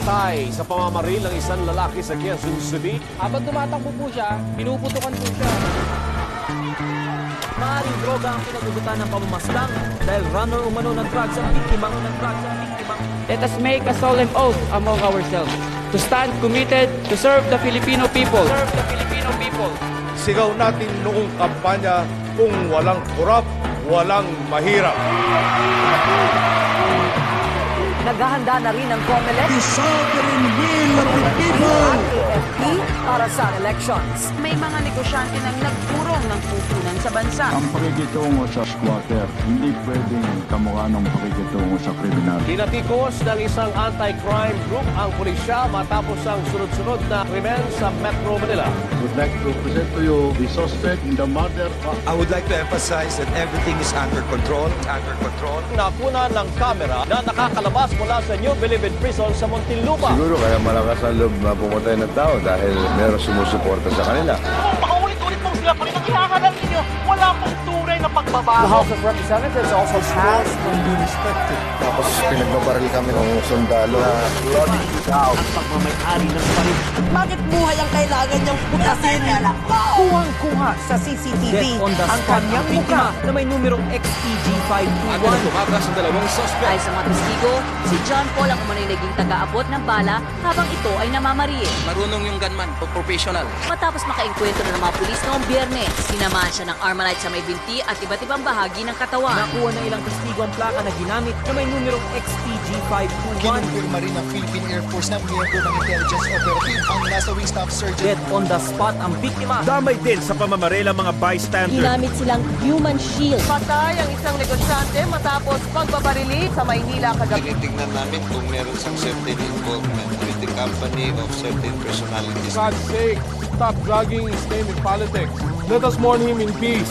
Napatay sa pamamaril ng isang lalaki sa Quezon City. Habang tumatakbo po siya, pinuputukan po siya. Maaaring droga ang pinagugutan ng pamamaslang dahil runner umano ng drugs ang biktima. Let us make a solemn oath among ourselves to stand committed to serve the Filipino people. Sigaw natin noong kampanya kung walang korap, walang mahirap. Naghahanda na rin ang COMELEC The sovereign will of the people. AFP para sa elections. May mga negosyante nang nagpurong ng pupunan sa bansa. Ang pakikitungo sa squatter, hindi pwedeng kamukha ng pakikitungo sa kriminal. Tinatikos ng isang anti-crime group ang pulisya matapos ang sunod-sunod na krimen sa Metro Manila. I would like to present to you the suspect in the murder of I would like to emphasize that everything is under control. Under control. Nakuna ng kamera na nakakalabas mula sa New Bilibid Prison sa Muntinlupa. Siguro kaya malakas ang loob na pumatay ng tao dahil meron sumusuporta sa kanila. Paulit-ulit mong sila pa rin ang ihakalan ninyo. Wala pong tunay na pagbabago. The House of Representatives also passed Tapos pinagbabaril kami ng sundalo na bloody down. Ang pagmamayari ng parin. Bakit buhay ang kailangan niyang putasin? Kuwang-kuha sa CCTV Death on the ang spot kanyang ang biktima mukha. na may numerong XEG521. tumakas ang dalawang suspect. Ay sa mga testigo, si John Paul ang umano'y naging taga-abot ng bala habang ito ay namamariin. Marunong yung gunman, professional. Matapos makaengkwentro ng mga pulis noong Biyernes, sinamahan siya ng Armalite sa may binti at iba't ibang bahagi ng katawan. Nakuha na ilang testigo ang plaka na ginamit na may numerong XEG521. Kinumpirma rin ng Philippine Air Force na miyembro ng intelligence operative ang nasa wing staff sergeant. Death on the spot ang biktima. Damay din sa pamamaril ang mga bystander. Ginamit silang human shield. Patay ang isang negosyante matapos pagbabarili sa Maynila kagabi. Tinitingnan namin kung meron sang certain involvement with the company of certain personalities. God's sake, stop dragging his name in politics. Let us mourn him in peace.